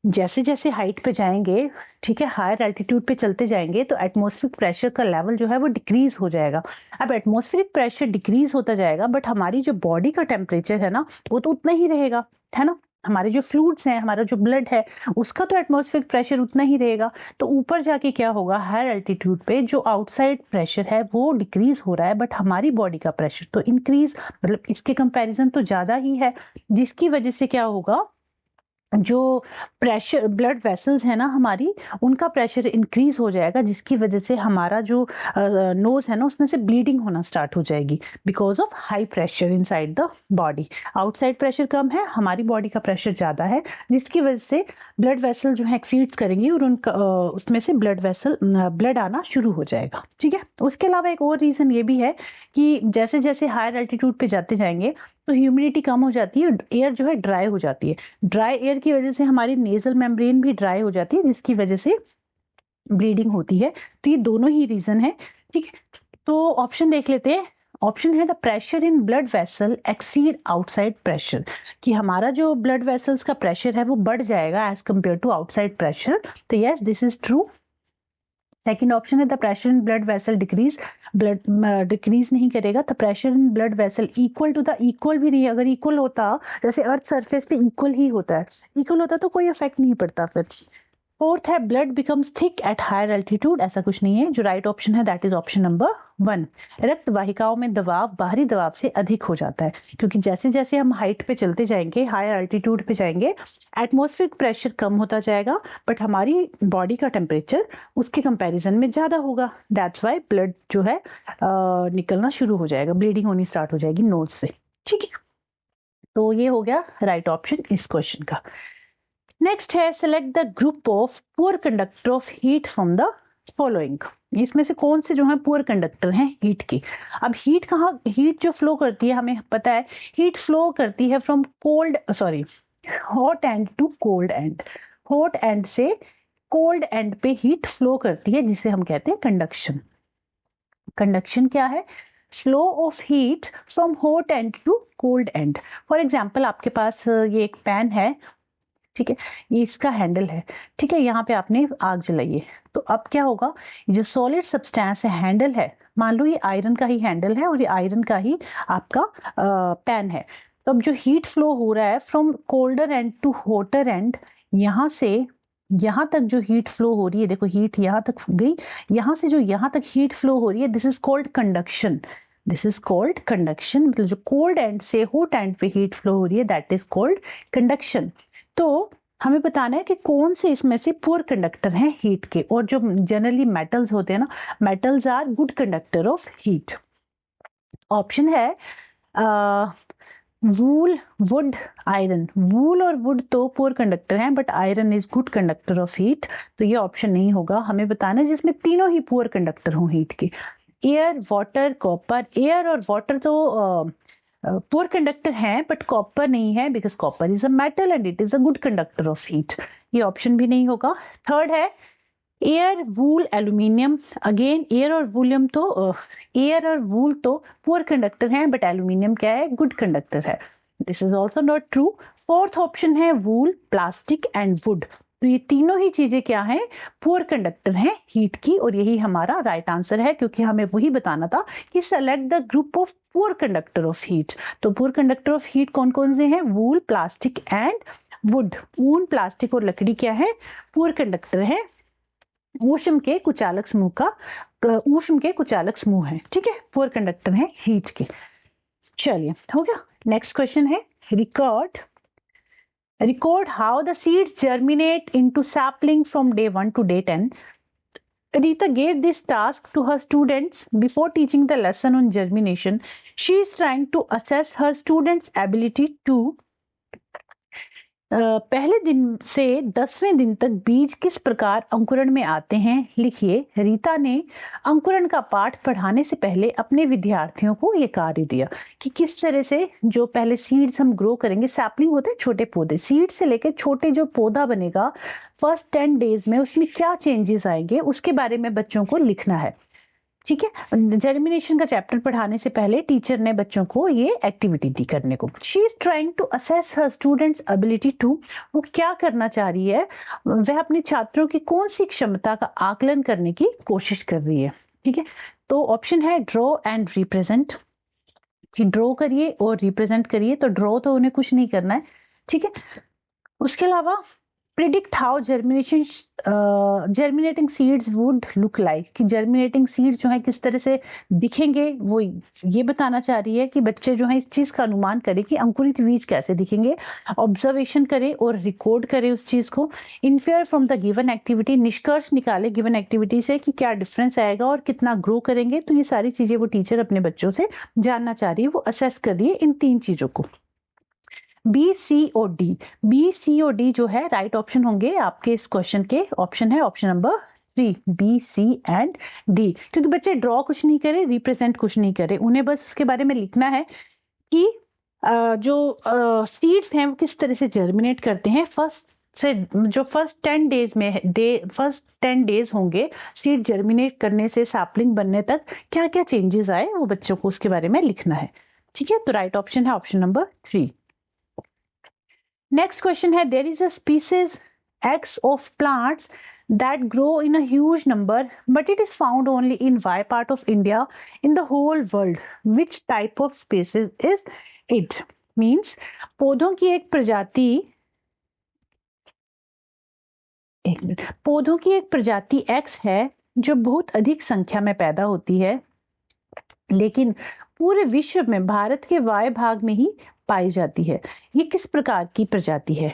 जैसे जैसे हाइट पे जाएंगे, ठीक है, हायर एल्टीट्यूड पे चलते जाएंगे तो एटमॉस्फेरिक प्रेशर का लेवल जो है वो डिक्रीज हो जाएगा। अब एटमॉस्फेरिक प्रेशर डिक्रीज होता जाएगा बट हमारी जो बॉडी का टेम्परेचर है ना वो तो उतना ही रहेगा, है ना। हमारे जो फ्लूइड्स हैं, हमारा जो ब्लड है उसका तो एटमॉस्फेरिक प्रेशर उतना ही रहेगा। तो ऊपर जाके क्या होगा, हायर एल्टीट्यूड पे जो आउटसाइड प्रेशर है वो डिक्रीज हो रहा है बट हमारी बॉडी का प्रेशर तो इंक्रीज, मतलब इसके कंपैरिजन तो ज्यादा ही है, जिसकी वजह से क्या होगा, जो प्रेशर ब्लड वेसल्स है ना हमारी उनका प्रेशर इंक्रीज हो जाएगा, जिसकी वजह से हमारा जो नोज है ना उसमें से ब्लीडिंग होना स्टार्ट हो जाएगी because of high pressure inside the body. Outside pressure कम है, हमारी बॉडी का प्रेशर ज़्यादा है, जिसकी वजह से ब्लड वेसल जो है एक्सीड्स करेंगी और उनका उसमें से ब्लड आना शुरू हो जाएगा, ठीक है। उसके अलावा एक और रीज़न ये भी है कि जैसे जैसे हायर एल्टीट्यूड पे जाते जाएंगे तो ह्यूमिडिटी कम हो जाती है, एयर जो है ड्राई हो जाती है, ड्राई एयर की वजह से हमारी नेजल मेम्ब्रेन भी ड्राई हो जाती है, जिसकी वजह से ब्लीडिंग होती है। तो ये दोनों ही रीजन है, ठीक है। तो ऑप्शन देख लेते हैं। ऑप्शन है the pressure in blood vessel exceed outside pressure, कि हमारा जो ब्लड वेसल्स का प्रेशर है वो बढ़ जाएगा as compare to outside pressure. तो yes, this is true. Second option है the pressure in blood vessel decrease, blood decrease नहीं करेगा। The pressure in blood vessel equal to the, equal भी नहीं, अगर इक्वल होता जैसे अर्थ सरफेस पे इक्वल ही होता है, इक्वल होता तो कोई इफेक्ट नहीं पड़ता फिर। फोर्थ है blood becomes thick at higher altitude, ऐसा कुछ नहीं है। जो राइट ऑप्शन है दैट इज ऑप्शन नंबर 1। रक्त वाहिकाओं में दबाव बाहरी दबाव से अधिक हो जाता है, क्योंकि जैसे जैसे हम हाइट पे चलते जाएंगे, हायर एल्टीट्यूड पे जाएंगे, एटमॉस्फेरिक प्रेशर कम होता जाएगा बट हमारी बॉडी का टेम्परेचर उसके कंपैरिजन में ज्यादा होगा। दैट्स वाई ब्लड जो है निकलना शुरू हो जाएगा, ब्लीडिंग होनी स्टार्ट हो जाएगी नोज से, ठीक है। तो ये हो गया राइट ऑप्शन इस क्वेश्चन का। नेक्स्ट है select the group of poor conductor of heat from the following. इसमें से कौन से जो है पुअर कंडक्टर हैं हीट के। अब हीट कहाँ, हीट जो फ्लो करती है हमें पता है, हीट फ्लो करती है from hot end to cold end. Hot end से कोल्ड एंड पे हीट फ्लो करती है, जिसे हम कहते हैं कंडक्शन। कंडक्शन क्या है, flow of heat from hot end to cold end. For example आपके पास ये एक पैन है, ठीक है, ये इसका हैंडल है, ठीक है, यहाँ पे आपने आग जलाई है। तो अब क्या होगा, जो सॉलिड सब्सटेंस है, हैंडल है, मान लो ये आयरन का ही हैंडल है और ये आयरन का ही आपका पैन है। तो अब जो हीट फ्लो हो रहा है from colder end to hotter end, यहाँ से यहाँ तक जो हीट फ्लो हो रही है, देखो हीट यहाँ तक गई, यहाँ से जो यहाँ तक हीट फ्लो हो रही है, this is called conduction. This is called conduction, मतलब जो कोल्ड एंड से हॉट एंड पे हीट फ्लो हो रही है दैट इज कॉल्ड कंडक्शन। तो हमें बताना है कि कौन से इसमें से पुअर कंडक्टर हैं हीट के, और जो जनरली मेटल्स होते हैं ना, metals are good conductor of heat. Option है वूल, वुड, आयरन। वूल और वुड तो पुअर कंडक्टर हैं but iron is good conductor of heat, तो ये ऑप्शन नहीं होगा। हमें बताना है जिसमें तीनों ही पुअर कंडक्टर हों हीट के। Air, water, copper. एयर और वाटर तो पुअर कंडक्टर हैं बट कॉपर नहीं है, because copper is a metal and it is a good conductor of heat, ये ऑप्शन भी नहीं होगा। थर्ड है एयर, वूल, एल्यूमिनियम। अगेन एयर और वूल तो पुअर कंडक्टर हैं बट एल्यूमिनियम क्या है, गुड कंडक्टर है, this is also not true. Fourth option है वूल, प्लास्टिक एंड वुड। तो ये तीनों ही चीजें क्या हैं, पुअर कंडक्टर हैं हीट की, और यही हमारा राइट आंसर है, क्योंकि हमें वही बताना था कि select the group of poor conductor of heat. तो पुअर कंडक्टर ऑफ हीट कौन कौन से हैं, वूल, प्लास्टिक एंड वुड। ऊन, प्लास्टिक और लकड़ी क्या है, पुअर कंडक्टर है, ऊष्म के कुचालक समूह है, ठीक है, पुअर कंडक्टर है हीट के। चलिए हो गया। नेक्स्ट क्वेश्चन है record how the seeds germinate into sapling from day 1 to day 10। Rita gave this task to her students before teaching the lesson on germination. She is trying to assess her students' ability to पहले दिन से 10वें दिन तक बीज किस प्रकार अंकुरण में आते हैं लिखिए। रीता ने अंकुरण का पाठ पढ़ाने से पहले अपने विद्यार्थियों को ये कार्य दिया कि किस तरह से जो पहले सीड्स हम ग्रो करेंगे, सैपलिंग होते हैं छोटे पौधे, सीड से लेकर छोटे जो पौधा बनेगा फर्स्ट 10 डेज में उसमें क्या चेंजेस आएंगे उसके बारे में बच्चों को लिखना है। ठीक है, जर्मिनेशन का चैप्टर पढ़ाने से पहले टीचर ने बच्चों को ये एक्टिविटी दी करने को। She is trying to assess her students ability to, वो क्या करना चाह रही है, वह अपने छात्रों की कौन सी क्षमता का आकलन करने की कोशिश कर रही है। ठीक है, तो ऑप्शन है ड्रॉ एंड रिप्रेजेंट, कि ड्रॉ करिए और रिप्रेजेंट करिए। तो ड्रॉ तो उन्हें कुछ नहीं करना है। ठीक है, उसके अलावा predict how germinating seeds would look like, कि जर्मिनेटिंग सीड्स जो है किस तरह से दिखेंगे, वो ये बताना चाह रही है कि बच्चे जो है इस चीज का अनुमान करें कि अंकुरित बीज कैसे दिखेंगे। ऑब्जर्वेशन करें और रिकॉर्ड करें उस चीज को। इन्फेयर फ्रॉम द गिवन एक्टिविटी, निष्कर्ष निकाले गिवन एक्टिविटी से कि क्या डिफरेंस आएगा और कितना ग्रो करेंगे। तो ये सारी चीजें वो टीचर अपने बच्चों से जानना चाह रही है, वो असेस कर रही है इन 3 चीजों को। बी, सी और डी, बी, सी और डी जो है राइट ऑप्शन होंगे आपके इस क्वेश्चन के। ऑप्शन है option number 3, B, C and D, क्योंकि बच्चे ड्रॉ कुछ नहीं करे, रिप्रेजेंट कुछ नहीं करे, उन्हें बस उसके बारे में लिखना है कि जो सीड्स हैं वो किस तरह से जर्मिनेट करते हैं। जो फर्स्ट 10 डेज में फर्स्ट 10 डेज होंगे सीड जर्मिनेट करने से सैपलिंग बनने तक क्या क्या चेंजेस आए, वो बच्चों को उसके बारे में लिखना है। ठीक है, तो राइट ऑप्शन है ऑप्शन नंबर 3। नेक्स्ट क्वेश्चन है, there is a species X of plants that grow in a huge number but it is found only in Y part of India in the whole world. Which type of species is it? Means पौधों की एक प्रजाति X है जो बहुत अधिक संख्या में पैदा होती है लेकिन पूरे विश्व में भारत के वाय भाग में ही पाई जाती है। ये किस प्रकार की प्रजाति है?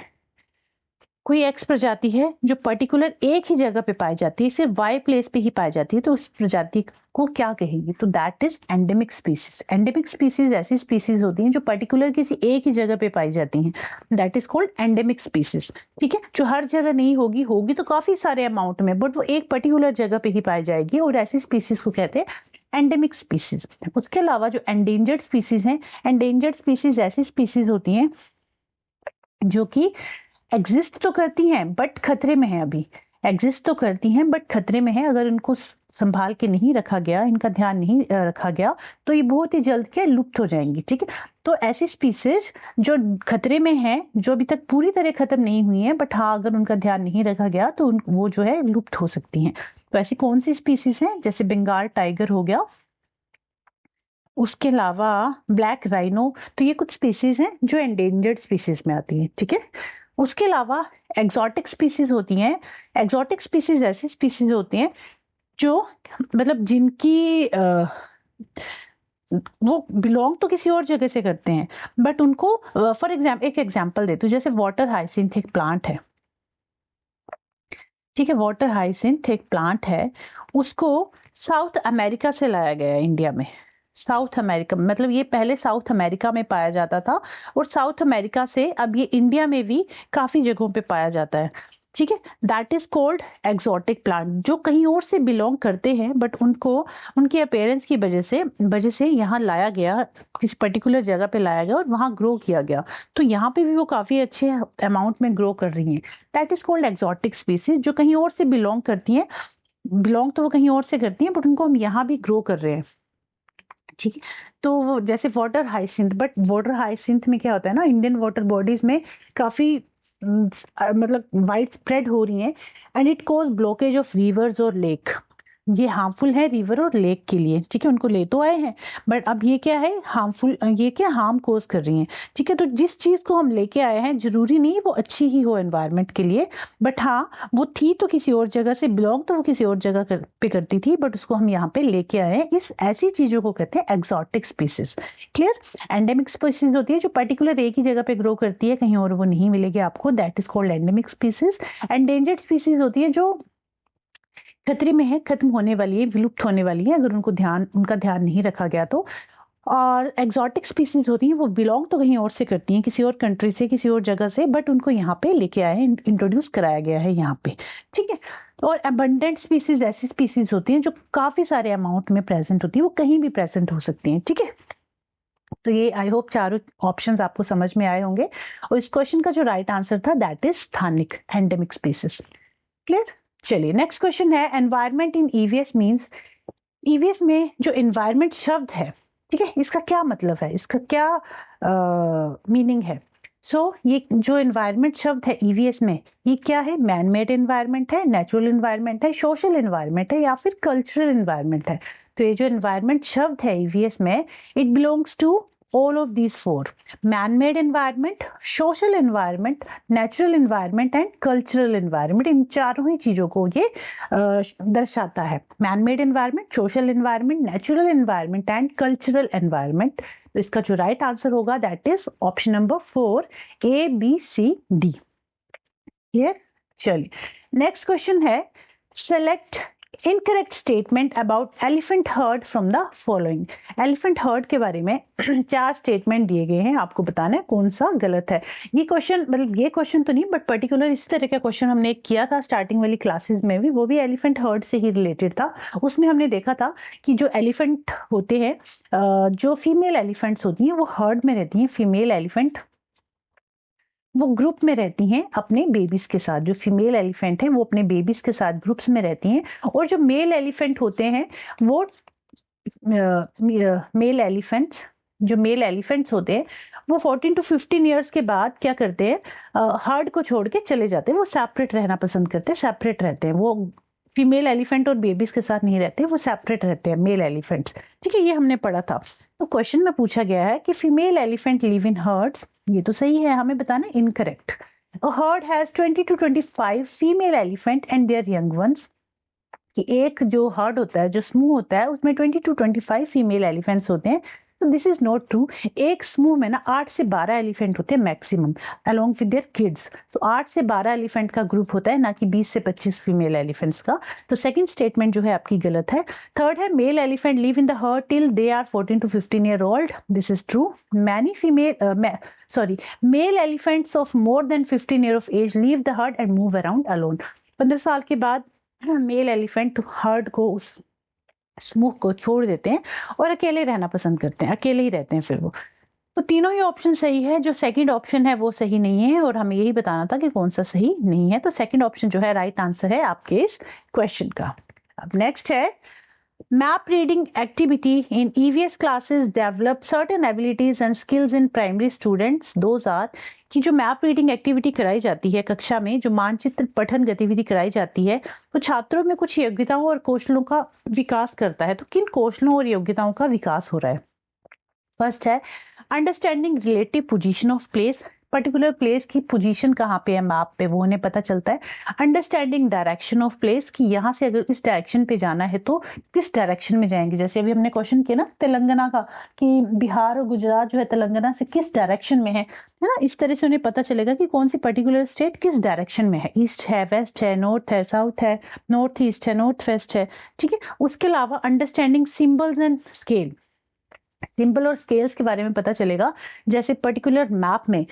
कोई एक्स प्रजाति है जो पर्टिकुलर एक ही जगह पे पाई जाती है, सिर्फ वाई प्लेस पे ही पाई जाती है, तो उस प्रजाति को क्या कहेंगे? तो that is endemic species. Endemic species ऐसी स्पीसीज होती हैं जो पर्टिकुलर किसी एक ही जगह पे पाई जाती हैं, that is called endemic species. ठीक है, जो हर जगह नहीं होगी तो काफी सारे अमाउंट में, बट वो एक पर्टिकुलर जगह पे ही पाई जाएगी और ऐसी स्पीसीज को कहते हैं एंडेमिक स्पीसीज। उसके अलावा जो एंडेंजर्ड स्पीसीज हैं, एंडेंजर्ड स्पीसीज ऐसी स्पीसीज होती हैं जो कि एग्जिस्ट तो करती हैं बट खतरे में है। अभी एग्जिस्ट तो करती हैं बट खतरे में है, अगर इनको संभाल के नहीं रखा गया, इनका ध्यान नहीं रखा गया तो ये बहुत ही जल्द क्या लुप्त हो जाएंगी। ठीक है, तो ऐसी स्पीसीज जो खतरे में है, जो अभी तक पूरी तरह खत्म नहीं हुई है, बट हाँ अगर उनका ध्यान नहीं रखा गया तो वो जो है लुप्त हो सकती हैं। तो ऐसी कौन सी स्पीसीज हैं? जैसे बंगाल टाइगर हो गया, उसके अलावा ब्लैक राइनो, तो ये कुछ स्पीसीज हैं जो एंडेंजर्ड स्पीसीज में आती हैं। ठीक है, उसके अलावा एग्जॉटिक स्पीसीज होती हैं। एग्जॉटिक स्पीसीज ऐसी स्पीसीज होती हैं जो मतलब जिनकी वो बिलोंग तो किसी और जगह से करते हैं बट उनको फॉर एग्जाम्पल एक एग्जाम्पल देती हूँ, जैसे वाटर हाइसिंथ एक प्लांट है। ठीक है, वाटर हाइसिंथ एक प्लांट है, उसको साउथ अमेरिका से लाया गया है इंडिया में। साउथ अमेरिका मतलब ये पहले साउथ अमेरिका में पाया जाता था और साउथ अमेरिका से अब ये इंडिया में भी काफी जगहों पे पाया जाता है। ठीक है, that is called exotic plant, जो कहीं और से बिलोंग करते हैं बट उनको उनके अपेयरेंस की वजह से यहाँ लाया गया, किसी पर्टिकुलर जगह पे लाया गया और वहाँ ग्रो किया गया, तो यहाँ पे भी वो काफी अच्छे अमाउंट में ग्रो कर रही हैं। That is called exotic species, जो कहीं और से बिलोंग करती हैं, बिलोंग तो वो कहीं और से करती हैं बट उनको हम यहाँ भी ग्रो कर रहे हैं। ठीक है, तो जैसे water hyacinth, but water hyacinth में क्या होता है ना, इंडियन वाटर बॉडीज में काफी मतलब वाइड स्प्रेड हो रही हैं and it cause blockage of reverse और लेक। ये हार्मफुल है रिवर और लेक के लिए। ठीक है, उनको ले तो आए हैं बट अब ये क्या है, हार्मफुल, ये क्या हार्म कोज कर रही हैं। ठीक है, तो जिस चीज को हम लेके आए हैं जरूरी नहीं वो अच्छी ही हो एनवायरनमेंट के लिए, बट हाँ वो थी तो किसी और जगह से, बिलोंग तो वो किसी और जगह पे करती थी बट उसको हम यहाँ पे लेके आए हैं। इस ऐसी चीजों को कहते हैं exotic species. Clear? Endemic species होती है जो पर्टिकुलर एक ही जगह पे ग्रो करती है, कहीं और वो नहीं मिलेगी आपको, that is called endemic species. Endangered species होती है जो खतरे में है, खत्म होने वाली है, विलुप्त होने वाली है अगर उनका ध्यान नहीं रखा गया तो। और एक्सोटिक स्पीसीज होती हैं वो बिलोंग तो कहीं और से करती हैं, किसी और कंट्री से, किसी और जगह से, बट उनको यहाँ पे लेके आए हैं, इंट्रोड्यूस कराया गया है यहाँ पे, ठीक है। और अबंडेंट स्पीसीज ऐसी स्पीसीज होती हैं जो काफी सारे अमाउंट में प्रेजेंट होती है, वो कहीं भी प्रेजेंट हो सकती हैं, ठीक है। तो ये आई होप चारों ऑप्शंस आपको समझ में आए होंगे। और इस क्वेश्चन का जो राइट आंसर था दैट इज स्थानिक, एंडेमिक स्पीसीज। क्लियर। चलिए नेक्स्ट क्वेश्चन है, environment in EVS means. EVS में जो एनवायरमेंट शब्द है, ठीक है, इसका क्या मतलब है, इसका क्या मीनिंग है। ये जो एनवायरमेंट शब्द है ईवीएस में, ये क्या है, मैन मेड एनवायरमेंट है, नेचुरल एनवायरमेंट है, सोशल एनवायरमेंट है, या फिर कल्चरल एनवायरमेंट है। तो ये जो एनवायरमेंट शब्द है ईवीएस में, it belongs to all of these four: man-made environment, social environment, natural environment and cultural environment। इन चारों ही चीजों को ये दर्शाता है, man-made environment, social environment, natural environment and cultural environment। तो इसका जो राइट आंसर होगा that is option number 4, ABCD। Clear. चलिए नेक्स्ट क्वेश्चन है, select incorrect statement about elephant heard from the following. Elephant heard के बारे में 4 स्टेटमेंट दिए गए हैं, आपको बताना है कौन सा गलत है। ये क्वेश्चन, मतलब ये क्वेश्चन तो नहीं, बट पर्टिकुलर इसी तरह का क्वेश्चन हमने किया था स्टार्टिंग वाली क्लासेस में भी, वो भी एलिफेंट हर्ड से ही रिलेटेड था। उसमें हमने देखा था कि जो एलिफेंट होते हैं, जो फीमेल एलिफेंट्स होती हैं वो हर्ड में रहती हैं। फीमेल एलिफेंट वो ग्रुप में रहती हैं अपने बेबीज के साथ, जो फीमेल एलिफेंट है वो अपने बेबीज के साथ ग्रुप्स में रहती हैं। और जो मेल एलिफेंट होते हैं वो मेल एलिफेंट्स होते हैं वो 14 to 15 ईयर्स के बाद क्या करते हैं, हर्ड को छोड़ के चले जाते हैं, वो सेपरेट रहना पसंद करते हैं, सेपरेट रहते हैं। वो फीमेल एलिफेंट और बेबीज के साथ नहीं रहते, वो सेपरेट रहते हैं मेल एलिफेंट्स, ठीक है, ये हमने पढ़ा था। तो क्वेश्चन में पूछा गया है कि फीमेल एलिफेंट लिव इन हर्ड्स, ये तो सही है, हमें बताना incorrect. A herd has 20 to 25 female elephant and there young ones. कि एक जो हर्ड होता है, जो समूह होता है, उसमें 20 to 25 फीमेल एलिफेंट्स होते हैं। तो दिस इज नॉट ट्रू। एक समूह में ना 8 से 12 एलिफेंट होते हैं maximum, along with their kids. तो 8 से 12 एलिफेंट का ग्रुप होता है, ना कि 20 से 25 फीमेल एलिफेंट्स का। तो सेकंड स्टेटमेंट जो है आपकी गलत है। थर्ड है, male elephant live in the herd till they are 14 to 15 year old. This is true. Many male elephants of more than 15 year of age leave the herd and move around alone. 15 साल के बाद mail elephant heard को, उस समूह को छोड़ देते हैं और अकेले रहना पसंद करते हैं, अकेले ही रहते हैं फिर वो। तो तीनों ही ऑप्शन सही है, जो सेकंड ऑप्शन है वो सही नहीं है, और हमें यही बताना था कि कौन सा सही नहीं है। तो सेकंड ऑप्शन जो है राइट आंसर है आपके इस क्वेश्चन का। अब नेक्स्ट है, map reading activity in EVS classes develop certain abilities and skills in primary students. Those are, कि जो मैप रीडिंग एक्टिविटी कराई जाती है कक्षा में, जो मानचित्र पठन गतिविधि कराई जाती है, तो छात्रों में कुछ योग्यताओं और कौशलों का विकास करता है। तो किन कौशलों और योग्यताओं का विकास हो रहा है? फर्स्ट है understanding relative position of place, particular place की पोजीशन कहाँ पे है मैप पे, वो उन्हें पता चलता है। अंडरस्टैंडिंग डायरेक्शन ऑफ प्लेस, कि यहाँ से अगर इस डायरेक्शन पे जाना है तो किस डायरेक्शन में जाएंगे। जैसे अभी हमने क्वेश्चन किया ना तेलंगाना का, कि बिहार और गुजरात जो है तेलंगाना से किस डायरेक्शन में है ना, इस तरह से उन्हें पता चलेगा कि कौन सी पर्टिकुलर स्टेट किस डायरेक्शन में है, ईस्ट है, वेस्ट है, नॉर्थ है, साउथ है, नॉर्थ ईस्ट है, नॉर्थ वेस्ट है, ठीक है। उसके अलावा understanding symbols and scale, symbol और स्केल्स के बारे में पता चलेगा। जैसे पर्टिकुलर मैप में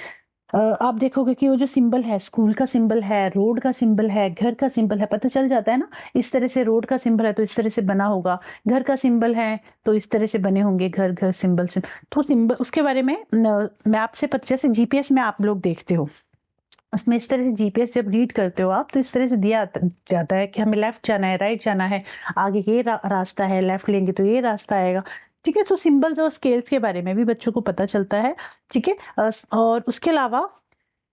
आप देखोगे कि वो जो सिंबल है, स्कूल का सिंबल है, रोड का सिंबल है, घर का सिंबल है, पता चल जाता है ना, इस तरह से रोड का सिंबल है तो इस तरह से बना होगा, घर का सिंबल है तो इस तरह से बने होंगे, घर घर सिंबल से। तो सिंबल उसके बारे में मैप से पता, जैसे जीपीएस में आप लोग देखते हो, उसमें इस तरह से जीपीएस जब रीड करते हो आप, तो इस तरह से दिया जाता है कि हमें लेफ्ट जाना है, राइट जाना है, आगे ये रास्ता है, लेफ्ट लेंगे तो ये रास्ता आएगा, ठीक है। तो सिंबल्स और स्केल्स के बारे में भी बच्चों को पता चलता है, ठीक है। और उसके अलावा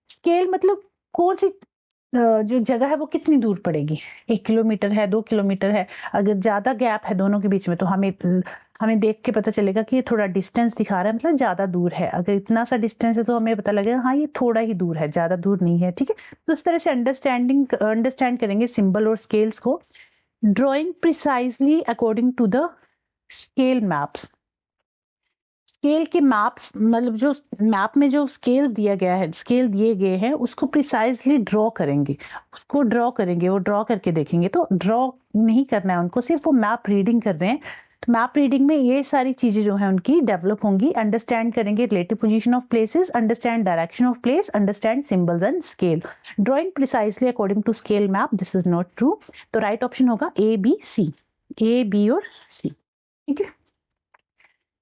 स्केल मतलब कौन सी जो जगह है वो कितनी दूर पड़ेगी, 1 किलोमीटर है, 2 किलोमीटर है, अगर ज्यादा गैप है दोनों के बीच में तो हमें देख के पता चलेगा कि ये थोड़ा डिस्टेंस दिखा रहा है, मतलब ज्यादा दूर है। अगर इतना सा डिस्टेंस है तो हमें पता लगेगा हाँ ये थोड़ा ही दूर है, ज्यादा दूर नहीं है, ठीक है। तो इस तरह से अंडरस्टैंड करेंगे सिंबल और स्केल्स को। Drawing precisely according to the scale maps, scale के मैप्स, मतलब जो मैप में जो स्केल दिया गया है, स्केल दिए गए हैं, उसको प्रिसाइजली ड्रॉ करेंगे, उसको ड्रॉ करेंगे, वो ड्रॉ करके देखेंगे। तो ड्रॉ नहीं करना है उनको, सिर्फ वो मैप रीडिंग कर रहे हैं। तो मैप रीडिंग में ये सारी चीजें जो है उनकी डेवलप होंगी। अंडरस्टैंड करेंगे relative position of places, understand direction of place, understand symbols and scale. Drawing precisely according to scale map, this is not true. तो राइट ऑप्शन होगा A B C, A B और सी। ठीक है,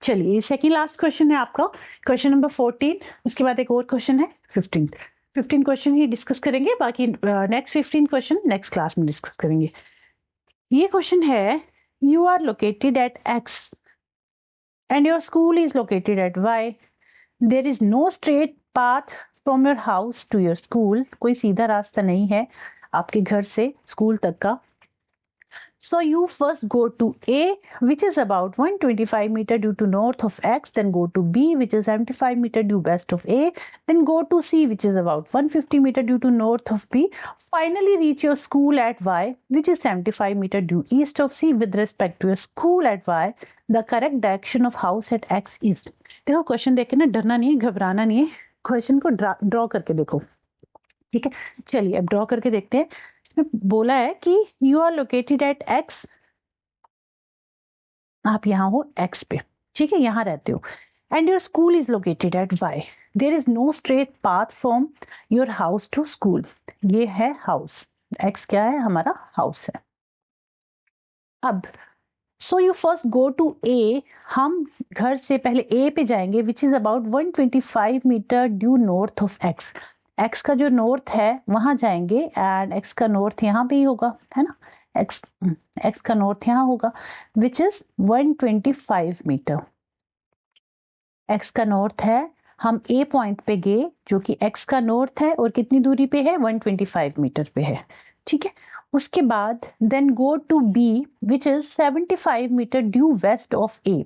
चलिए second last question है आपका, question number 14। उसके बाद एक और क्वेश्चन है 15 क्वेश्चन ही डिस्कस करेंगे, बाकी नेक्स्ट 15 क्वेश्चन नेक्स्ट क्लास में डिस्कस करेंगे। ये क्वेश्चन है, you are located at X and your school is located at Y, there is no straight path from your house to your school. कोई सीधा रास्ता नहीं है आपके घर से स्कूल तक का। So you first go to A, which is about 125 meter due to north of X, then go to B, which is 75 meter due west of A, then go to C, which is about 150 meter due to north of B. Finally reach your school at Y, which is 75 meter due east of C. With respect to your school at Y, the correct direction of house at X is। देखो question देख के ना डरना नहीं है, घबराना नहीं है, क्वेश्चन को ड्रॉ करके देखो। ठीक है, चलिए अब ड्रॉ करके देखते हैं। इसमें बोला है कि you are located at X, आप यहाँ हो एक्स पे, ठीक है, यहाँ रहते हो। And your school is located at Y, there is no straight path from your house to school. ये है हाउस, एक्स क्या है, हमारा हाउस है। अब so you first go to A, हम घर से पहले ए पे जाएंगे, which is about 125 metre due north of X. X का जो नॉर्थ है वहां जाएंगे, एंड एक्स का नॉर्थ यहाँ पे ही होगा, है ना, एक्स का नॉर्थ यहाँ होगा, विच इज 125 मीटर। एक्स का नॉर्थ है, हम ए पॉइंट पे गए जो कि एक्स का नॉर्थ है और कितनी दूरी पे है, 125 मीटर पे है। ठीक है, उसके बाद then go to B, which is 75 metre due west of A.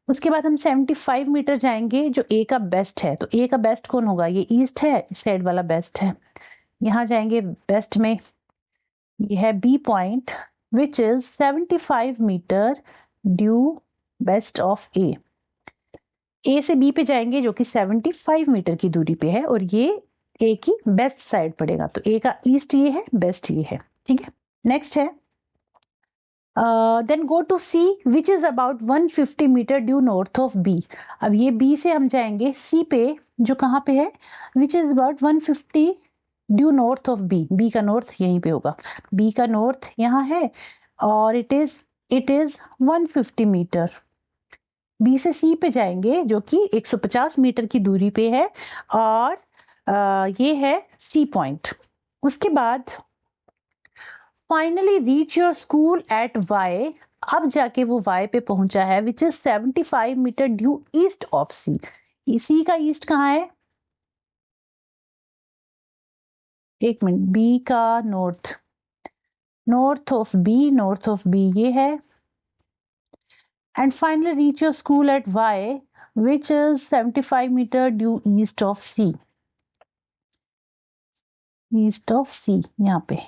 उसके बाद हम 75 मीटर जाएंगे जो ए का बेस्ट है। तो ए का बेस्ट कौन होगा, ये ईस्ट है, इस साइड वाला बेस्ट है। यहाँ जाएंगे वेस्ट में, ये है B point, which is 75 metre due west of A. A से बी पे जाएंगे जो कि 75 मीटर की दूरी पे है, और ये ए की बेस्ट साइड पड़ेगा। तो ए का ईस्ट ये है, बेस्ट ये है। ठीक है, नेक्स्ट है then go to C, which is about 150 metre due north of B. अब ये बी से हम जाएंगे सी पे जो कहाँ पे है, which is about 150 due north of B. B का नॉर्थ यहीं पे होगा, बी का नॉर्थ यहाँ है, और इट इज 150 मीटर। बी से सी पे जाएंगे जो कि 150 मीटर की दूरी पे है, और ये है सी पॉइंट। उसके बाद finally reach your school at Y, अब जाके वो वाई पे पहुंचा है, which is 75 metre due east of C. C का ईस्ट कहाँ है, एक मिनट, बी का नॉर्थ, नॉर्थ ऑफ बी ये है। And finally reach your school at Y, which is 75 metre due east of C, east of C यहाँ पे,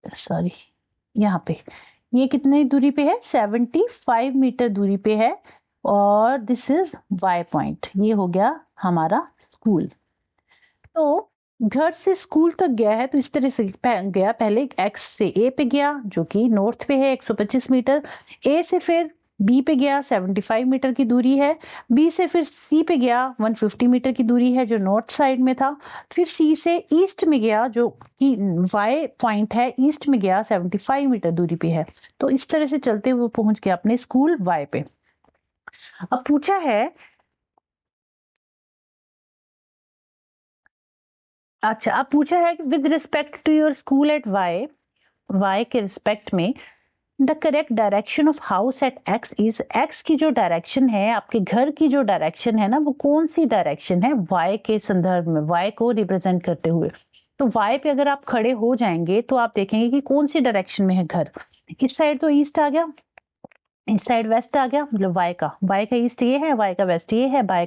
sorry यहाँ पे, ये कितने दूरी पे है, 75 मीटर दूरी पे है, और दिस इज वाई पॉइंट। ये हो गया हमारा स्कूल। तो घर से स्कूल तक गया है तो इस तरह से गया, पहले एक्स से ए पे गया जो कि नॉर्थ पे है 125 मीटर, ए से फिर बी पे गया 75 मीटर की दूरी है, बी से फिर सी पे गया 150 मीटर की दूरी है जो नॉर्थ साइड में था, फिर सी से ईस्ट में गया जो कि वाई पॉइंट है, ईस्ट में गया 75 मीटर दूरी पे है। तो इस तरह से चलते हुए पहुंच गया अपने स्कूल वाई पे। अब पूछा है, अच्छा अब पूछा है with respect to your school at Y, Y के रिस्पेक्ट में the correct direction of house at X is, X की जो डायरेक्शन है, आपके घर की जो डायरेक्शन है ना, वो कौन सी डायरेक्शन है वाई के संदर्भ में, वाई को रिप्रेजेंट करते हुए। तो वाई पे अगर आप खड़े हो जाएंगे तो आप देखेंगे कि कौन सी डायरेक्शन में है घर। इस साइड तो ईस्ट आ गया, इस साइड वेस्ट आ गया, मतलब वाई का ईस्ट ये है, वाई का वेस्ट ये है, वाई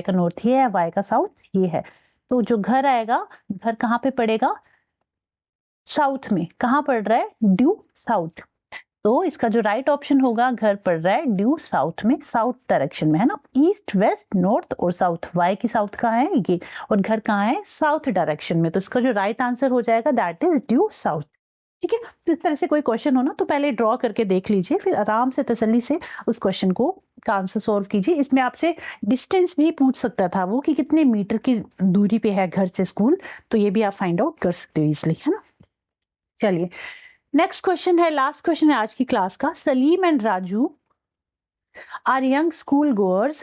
का नॉर्थ ये है, वाई का साउथ ये है। तो जो घर आएगा, घर कहाँ पे पड़ेगा, साउथ में। कहाँ पड़ रहा है, ड्यू साउथ। तो इसका जो राइट ऑप्शन होगा, घर पड़ रहा है ड्यू साउथ में, साउथ डायरेक्शन में है ना, ईस्ट वेस्ट नॉर्थ और साउथ, वाई की साउथ कहाँ है ये, और घर कहाँ है, साउथ डायरेक्शन में। तो इसका जो राइट आंसर हो जाएगा दैट इज ड्यू साउथ। ठीक है, तो इस तरह से कोई क्वेश्चन हो ना तो पहले ड्रॉ करके देख लीजिए, फिर आराम से तसल्ली से उस क्वेश्चन को का आंसर सॉल्व कीजिए। इसमें आपसे डिस्टेंस भी पूछ सकता था वो कि कितने मीटर की दूरी पे है घर से स्कूल, तो ये भी आप फाइंड आउट कर सकते हो इसलिए, है ना। चलिए नेक्स्ट क्वेश्चन है, लास्ट क्वेश्चन है आज की क्लास का। Salim and Raju are young school goers.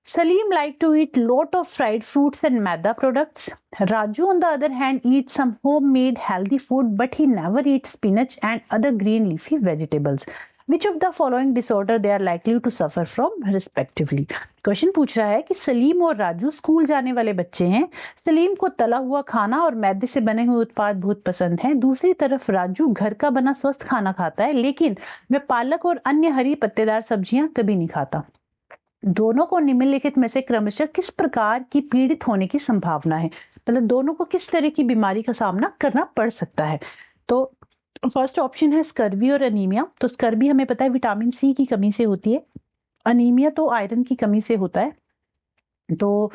Salim like to eat lot of fried fruits and maida products. Raju on the other hand eats some homemade healthy food but he never eats spinach and other green leafy vegetables. Which of the following disorder they are likely to suffer from respectively? Question पूछ रहा है कि सलीम और Raju school जाने वाले बच्चे हैं। सलीम को तला हुआ खाना और मैदे से बने हुए उत्पाद बहुत पसंद हैं। दूसरी तरफ राजू घर का बना स्वस्थ खाना खाता है, लेकिन वह पालक और अन्य हरी पत्तेदार सब्जियां कभी नहीं खाता। दोनों को निम्नलिखित में से क्रमशः किस प्रकार की पीड़ित होने की संभावना है, मतलब दोनों को किस तरह की बीमारी का सामना करना पड़ सकता है। तो फर्स्ट ऑप्शन है स्कर्वी और अनीमिया। तो स्कर्वी हमें पता है विटामिन सी की कमी से होती है, अनीमिया तो आयरन की कमी से होता है। तो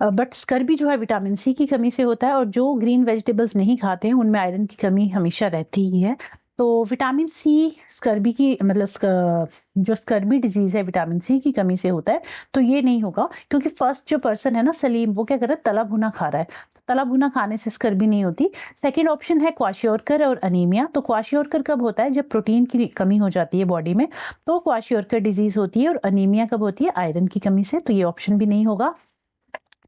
बट स्कर्वी जो है विटामिन सी की कमी से होता है, और जो ग्रीन वेजिटेबल्स नहीं खाते हैं उनमें आयरन की कमी हमेशा रहती ही है। तो विटामिन सी स्कर्वी की मतलब जो स्कर्वी डिजीज है विटामिन सी की कमी से होता है, तो ये नहीं होगा, क्योंकि फर्स्ट जो पर्सन है ना सलीम, वो क्या कर रहा है, तला भुना खा रहा है। तला भुना खाने से स्कर्वी नहीं होती। सेकेंड ऑप्शन है क्वाशियोरकर और अनीमिया। तो क्वाशियोरकर कब होता है, जब प्रोटीन की कमी हो जाती है बॉडी में, तो क्वाशियोरकर डिजीज होती है। और अनीमिया कब होती है, आयरन की कमी से। तो ये ऑप्शन भी नहीं होगा।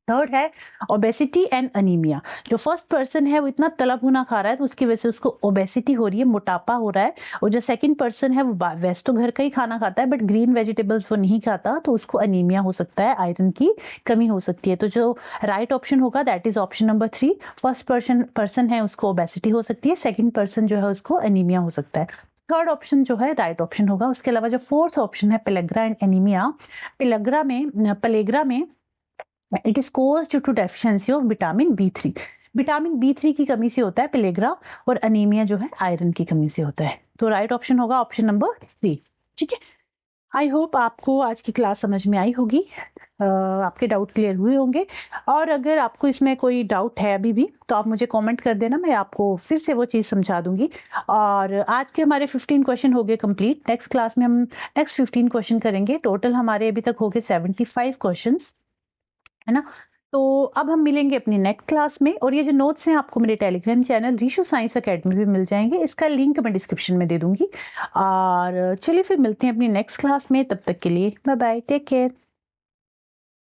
थर्ड है ओबेसिटी एंड अनीमिया। जो फर्स्ट पर्सन है वो इतना तला भुना खा रहा है तो उसकी वजह से उसको ओबेसिटी हो रही है, मोटापा हो रहा है। और जो सेकंड पर्सन है वो वैसे तो घर का ही खाना खाता है बट ग्रीन वेजिटेबल्स वो नहीं खाता, तो उसको अनीमिया हो सकता है, आयरन की कमी हो सकती है। तो जो राइट ऑप्शन होगा that is option number 3। First person है उसको ओबेसिटी हो सकती है, सेकेंड पर्सन जो है उसको अनीमिया हो सकता है। थर्ड ऑप्शन जो है राइट ऑप्शन होगा। उसके अलावा जो फोर्थ ऑप्शन है पेलेग्रा एंड एनीमिया, पेलेग्रा में it is cause due to deficiency of vitamin B3। Vitamin B3 की कमी से होता है पेलेग्रा, और अनीमिया जो है आयरन की कमी से होता है। तो राइट ऑप्शन होगा ऑप्शन नंबर 3। ठीक है, आई होप आपको आज की क्लास समझ में आई होगी, आपके डाउट क्लियर हुए होंगे। और अगर आपको इसमें कोई डाउट है अभी भी तो आप मुझे कमेंट कर देना, मैं आपको फिर से वो चीज़ समझा दूंगी। और आज के हमारे 15 क्वेश्चन हो गए कंप्लीट। नेक्स्ट क्लास में हम नेक्स्ट 15 क्वेश्चन करेंगे। टोटल हमारे अभी तक हो गए 75 क्वेश्चन, है ना। तो अब हम मिलेंगे अपनी नेक्स्ट क्लास में। और ये जो नोट्स हैं आपको मेरे Telegram channel Rishu science academy पे मिल जाएंगे, इसका लिंक मैं डिस्क्रिप्शन में दे दूंगी। और चलिए फिर मिलते हैं अपनी नेक्स्ट क्लास में, तब तक के लिए बाय बाय, टेक केयर।